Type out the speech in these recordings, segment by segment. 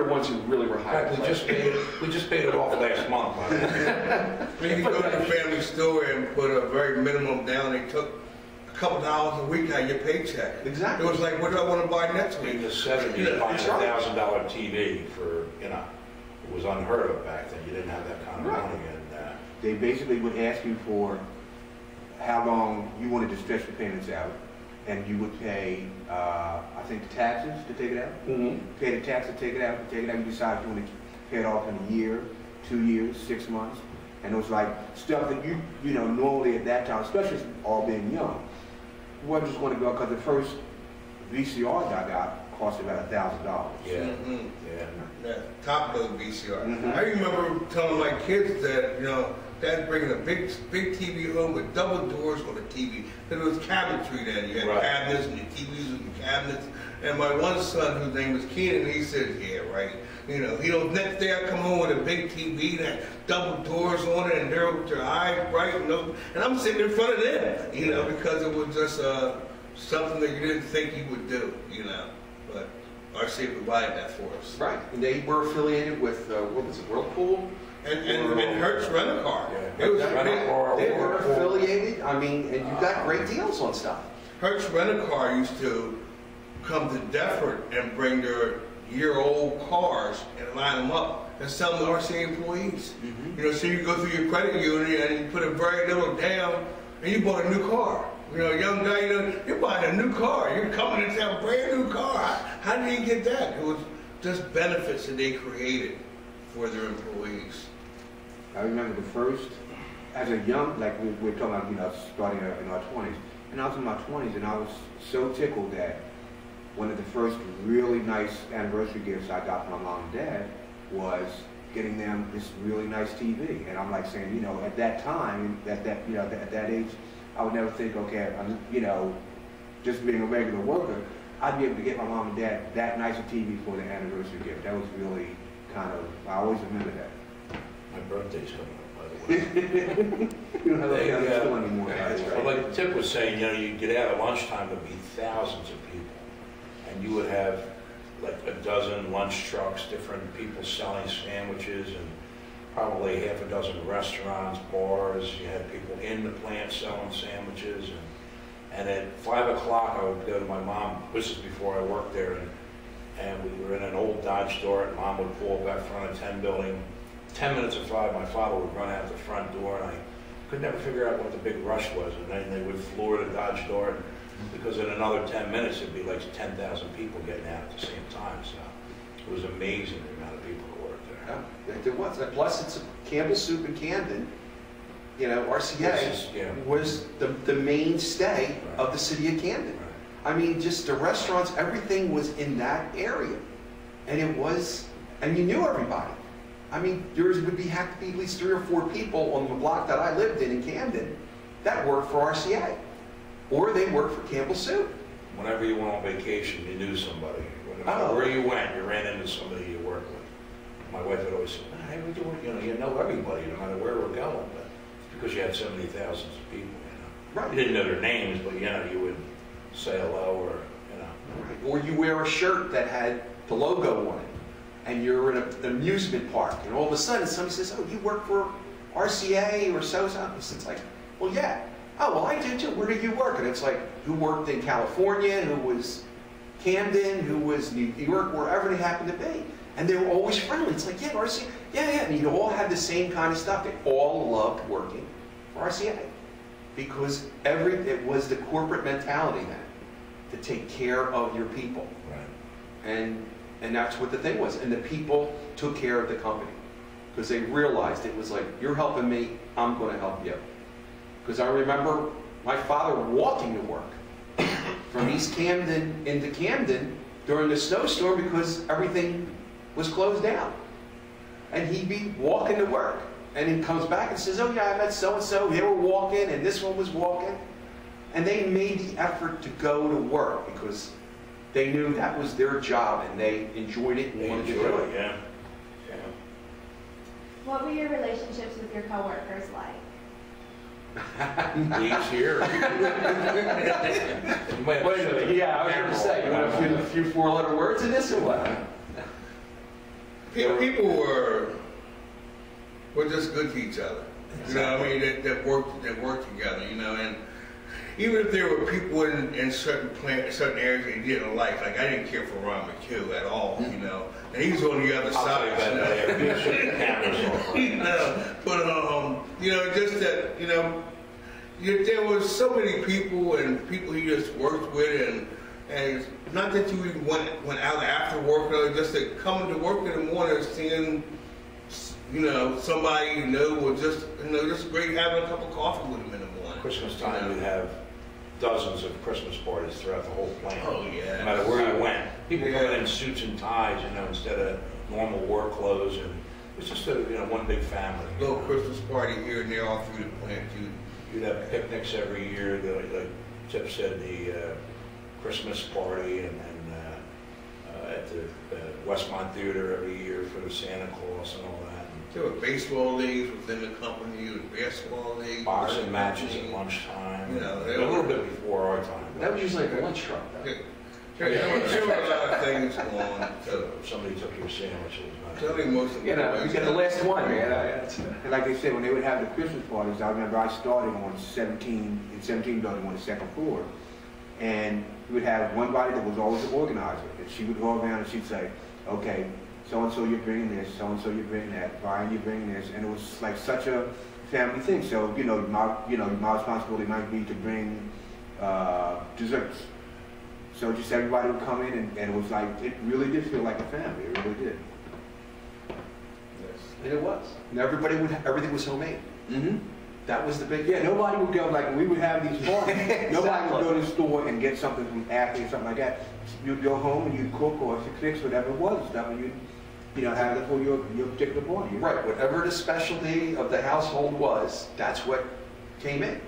the ones who really were high. We just paid it off last month. When you go to the family store and put a very minimum down, they took a couple dollars a week out of your paycheck. Exactly. It was like, what do I want to buy next week? In the 70s, buying $1,000 TV for, you know, it was unheard of back then. You didn't have that kind of money. And, they basically would ask you for how long you wanted to stretch the payments out, and you would pay, I think, the taxes to take it out. Mm-hmm. Pay the tax to take it out. You decide you want to pay it off in a year, 2 years, 6 months. And it was like stuff that you know, normally at that time, especially all being young, you wasn't just going to go, because the first VCR that I got cost about $1,000. yeah. Mm-hmm. Yeah. That top load VCR. Mm-hmm. I remember telling my kids that, you know, Dad's bringing a big TV home with double doors on the TV. Because it was cabinetry then. You had cabinets and your TVs and your cabinets. And my one son, whose name was Keenan, he said, yeah, right. You know, next day I come home with a big TV that had double doors on it, and they're with their eyes bright, and I'm sitting in front of them, you know, because it was just something that you didn't think you would do, you know. But RCA provided that for us. Right, and they were affiliated with, what was it, Whirlpool? And Hertz Rent-A-Car. Yeah. It was They were affiliated, I mean, and you got great deals on stuff. Hertz Rent-A-Car used to come to Deptford and bring their year-old cars and line them up and sell them to RCA employees. Mm-hmm. You know, so you go through your credit union and you put a very little down and you bought a new car. You know, a young guy, you know, you're buying a new car. You're coming into a brand new car. How did you get that? It was just benefits that they created for their employees. I remember the first, as a young, like we're talking about, you know, starting in our 20s. And I was in my 20s, and I was so tickled that one of the first really nice anniversary gifts I got from my mom and dad was getting them this really nice TV. And I'm like saying, you know, at that time, at that age, I would never think, okay, you know, just being a regular worker, I'd be able to get my mom and dad that nice a TV for the anniversary gift. That was really kind of, I always remember that. My birthday's coming up, by the way. You don't have that kind of school anymore. Well, like Tip was saying, you know, you get out at lunchtime, there'd be thousands of people. And you would have like a dozen lunch trucks, different people selling sandwiches, and probably half a dozen restaurants, bars. You had people in the plant selling sandwiches. And at 5 o'clock, I would go to my mom. This is before I worked there. And we were in an old Dodge store, and Mom would pull up out front of 10 building. 10 minutes of 5, my father would run out the front door, and I could never figure out what the big rush was. And then they would floor the Dodge door, because in another 10 minutes, it'd be like 10,000 people getting out at the same time. So it was amazing the amount of people who worked there. Yeah, there was. Plus, it's a Campbell Soup in Camden. You know, RCA was the mainstay of the city of Camden. Right. I mean, just the restaurants, everything was in that area. And it was, and you knew everybody. I mean, there would have to be at least 3 or 4 people on the block that I lived in Camden that worked for RCA. Or they worked for Campbell Soup. Whenever you went on vacation, you knew somebody. Where you went, you ran into somebody you worked with. My wife would always say, hey, you know everybody, no matter where we're going. But it's because you had so many thousands of people, you know. Right. You didn't know their names, but, you know, you would say hello or, you know. Right. Or you wear a shirt that had the logo on it. And you're in an amusement park. And all of a sudden, somebody says, oh, you work for RCA or so-so? It's like, well, yeah. Oh, well, I did too. Where did you work? And it's like, who worked in California, who was Camden, who was New York, wherever they happened to be. And they were always friendly. It's like, yeah, RCA, yeah. And you all had the same kind of stuff. They all loved working for RCA. Because it was the corporate mentality then, to take care of your people. Right. And that's what the thing was. And the people took care of the company. Because they realized it was like, you're helping me, I'm going to help you. Because I remember my father walking to work from East Camden into Camden during the snowstorm because everything was closed down. And he'd be walking to work. And he comes back and says, oh yeah, I met so-and-so, they were walking, and this one was walking. And they made the effort to go to work because they knew that was their job and they enjoyed it and wanted to do it. Yeah. What were your relationships with your coworkers like? He's here. Yeah, I was going to say, you want a few 4-letter words in this or what? People were just good to each other. You know what I mean? That worked together, you know, and even if there were people in certain areas that you didn't like I didn't care for Ron McHugh at all, you know, and he was on the other side. You know, but you know, just that, you know, there was so many people and people he just worked with, and it's not that you even went out after work, or just that coming to work in the morning and seeing, you know, somebody you know was just, you know, just great having a cup of coffee with him in the morning. Christmas time, we'd have dozens of Christmas parties throughout the whole plant. Oh yeah. No matter where you went, people coming in suits and ties, you know, instead of normal work clothes, and it was just a, you know, one big family. Little Christmas party here and there all through the plant. You'd have picnics every year. Like Chip said, the Christmas party, and at the Westmont Theater every year for the Santa Claus and all that. There were baseball leagues within the company, there was basketball leagues. Boxing matches at lunchtime. You know, a little bit before our time. That was usually like a lunch truck, though. There were a lot of things going on. So somebody took your sandwiches. I think most of you know, you get the last one, man. And like they said, when they would have the Christmas parties, I remember I started on 17 building on the second floor, and we would have one body that was always the organizer, and she would go around and she'd say, okay, so-and-so you're bringing this, so-and-so you're bringing that, Brian you're bringing this, and it was like such a family thing. So, you know, my responsibility might be to bring desserts. So just everybody would come in, and it was like, it really did feel like a family, it really did. And it was. And everything was homemade. Mm-hmm. That was the big Yeah, nobody would go, like, when we would have these parties, nobody would go to the store and get something from Acme or something like that. You'd go home and you'd cook or fix whatever it was and stuff, and you'd, you know, have it for your particular party. Right, whatever the specialty of the household was, that's what came in.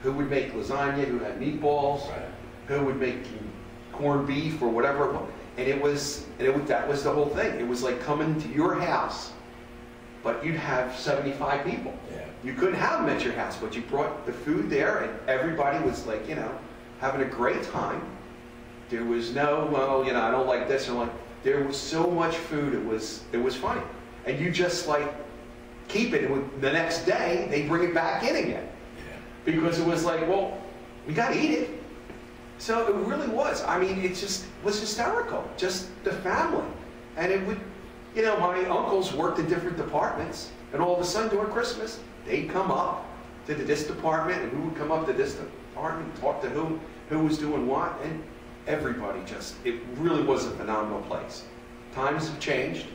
Who would make lasagna, who had meatballs, who would make corned beef or whatever it was. And that was the whole thing. It was like coming to your house, but you'd have 75 people. Yeah. You couldn't have them at your house, but you brought the food there, and everybody was like, you know, having a great time. There was no, well, you know, I don't like this, or like, there was so much food, it was funny. And you just like keep it, and the next day, they bring it back in again. Yeah. Because it was like, well, we gotta eat it. So it really was, I mean, it just was hysterical, just the family. And it would, you know, my uncles worked in different departments, and all of a sudden during Christmas, they'd come up to this department, and who would come up to this department, talk to who was doing what, and everybody just, it really was a phenomenal place. Times have changed,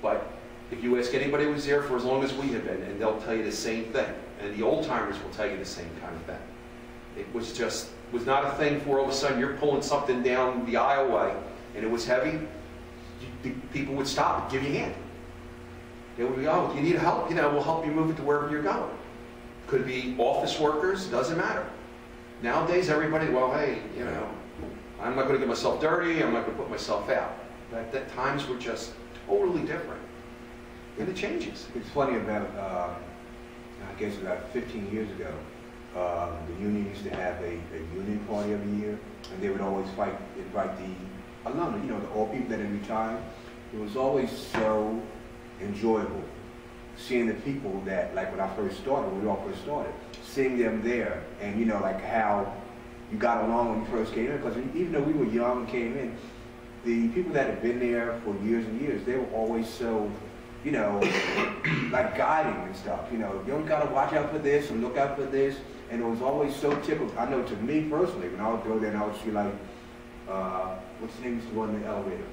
but if you ask anybody who was there for as long as we have been, and they'll tell you the same thing, and the old timers will tell you the same kind of thing. It was not a thing for all of a sudden you're pulling something down the aisleway, and it was heavy. People would stop and give you a hand. They would be, oh, you need help? You know, we'll help you move it to wherever you're going. Could be office workers, doesn't matter. Nowadays, everybody, well, hey, you know, I'm not going to get myself dirty, I'm not going to put myself out. That times were just totally different. And it changes. It's funny about, I guess about 15 year ago, the union used to have a union party every year, and they would always invite the alumni, you know, all people that had retired. It was always so enjoyable seeing the people that, like when I first started, when we all first started, seeing them there, and you know, like how you got along when you first came in, because even though we were young and came in, the people that had been there for years and years, they were always so, you know, like guiding and stuff, you know, you gotta watch out for this and look out for this, and it was always so typical. I know to me personally, when I would go there and I would see like, what's the name of the one in the elevator?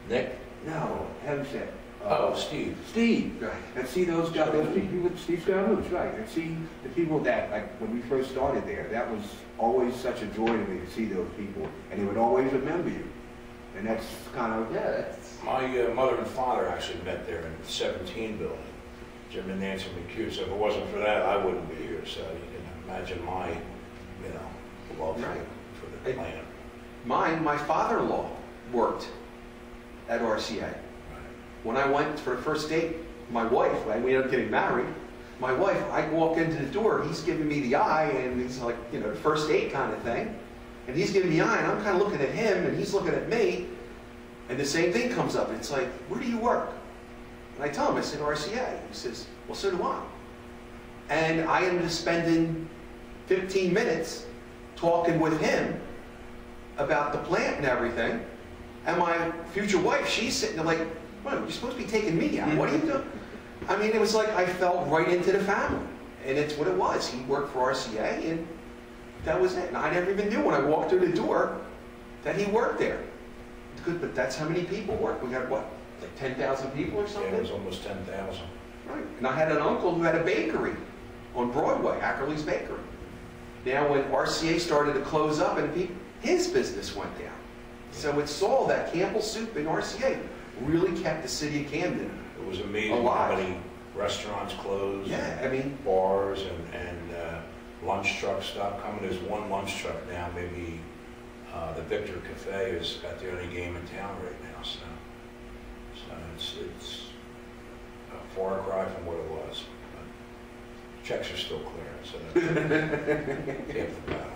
Nick? No, heaven said. Steve. Steve. Right. And see those guys, those people with Steve Scaramouche, right? And see the people that, like, when we first started there, that was always such a joy to me to see those people, and they would always remember you. And that's kind of, yeah, that's... My mother and father actually met there in the 17 building, Jim and Nancy McHugh. So if it wasn't for that, I wouldn't be here. So you can imagine my, you know, love for the plant. My father-in-law worked at RCA. When I went for the first date, my wife, we ended up getting married, my wife, I walk into the door, he's giving me the eye, and he's like, you know, the first date kind of thing. And he's giving me the eye, and I'm kind of looking at him, and he's looking at me. And the same thing comes up. It's like, where do you work? And I tell him, I said, RCA. He says, well, so do I. And I ended up spending 15 minutes talking with him about the plant and everything. And my future wife, she's sitting there like, well, you're supposed to be taking me out. What are you doing? I mean, it was like I fell right into the family. And it's what it was. He worked for RCA, and that was it. And I never even knew when I walked through the door that he worked there. Good, but that's how many people work. We got, what, like 10,000 people or something? Yeah, it was almost 10,000. Right. And I had an uncle who had a bakery on Broadway, Ackerley's Bakery. Now, when RCA started to close up, and his business went down. So it's all that Campbell Soup and RCA really kept the city of Camden It was amazing alive. how many restaurants closed. Yeah, I mean, bars and lunch trucks stopped coming. There's one lunch truck now, maybe the Victor Cafe is about the only game in town right now. So it's a far cry from what it was. But checks are still clearing, so that's half the battle.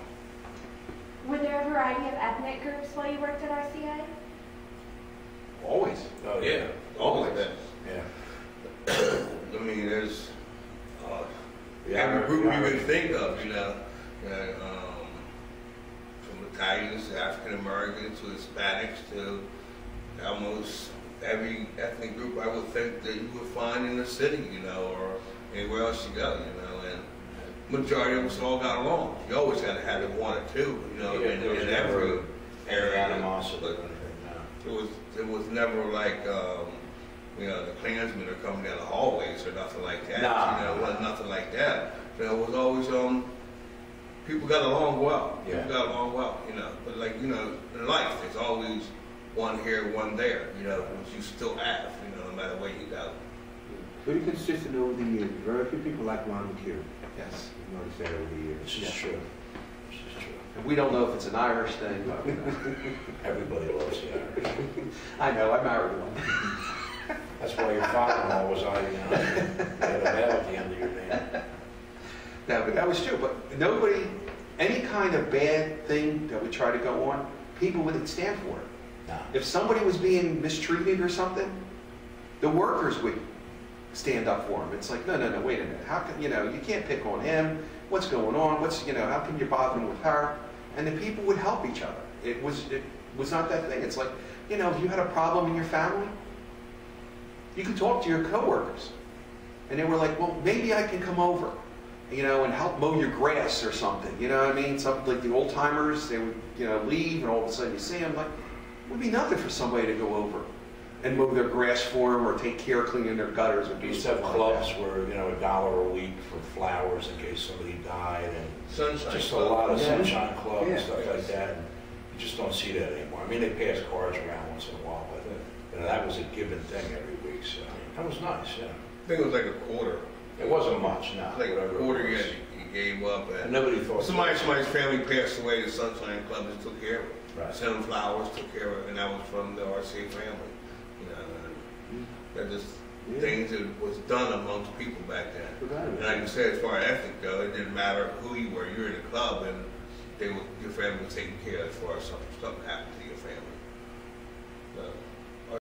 Were there a variety of ethnic groups while you worked at RCA? always. Oh Yeah, always that. Yeah. I mean, there's every group you can think of, from Italians to African Americans to Hispanics to almost every ethnic group I would think that you would find in the city, or anywhere else you go, and majority of us all got along. You always got to have it one or two, in every area. Animosity. But it was never like, the Klansmen are coming down the hallways or nothing like that. Nah. It wasn't nothing like that. It was always, people got along well. Yeah. People got along well, But in life, there's always one here, one there, which you still have, no matter where you go. Pretty consistent over the years. Very few people like Ron McHugh. Yes. You notice that over the years. This is true. This is true. And we don't know if it's an Irish thing, but Everybody loves the Irish. I know, I married one. That's why your father-in-law was Irish. You had a bell at the end of your name. No, but that was true. But nobody, any kind of bad thing that would try to go on, people wouldn't stand for it. No. If somebody was being mistreated or something, the workers would stand up for him. It's like, no, wait a minute. How can, you can't pick on him. What's going on? How can you bother him with her? And the people would help each other. It was not that thing. It's like, if you had a problem in your family, you could talk to your coworkers. And they were like, well, maybe I can come over, and help mow your grass or something. You know what I mean? Something like the old timers, they would, leave, and all of a sudden you see them, like, it would be nothing for somebody to go over and mow their grass for them or take care of cleaning their gutters. We used to have clubs where, $1 a week for flowers in case somebody died, and Sunshine just Club. a lot of Yeah. sunshine clubs and Yeah. stuff like that. And you just don't see that anymore. I mean, they pass cards around once in a while, but that was a given thing every week. So that was nice. Yeah, I think it was like a quarter. it wasn't much. No, Like a whatever it quarter was. you gave up. And nobody thought Somebody's family passed away, the Sunshine Club just took care of it. Right. Sent them flowers, took care of it, and that was from the RCA family. That just things that was done amongst people back then. Forgot about And like you said, as far as ethnic go, it didn't matter who you were. You were in a club, and your family was taken care of as far as something happened to your family.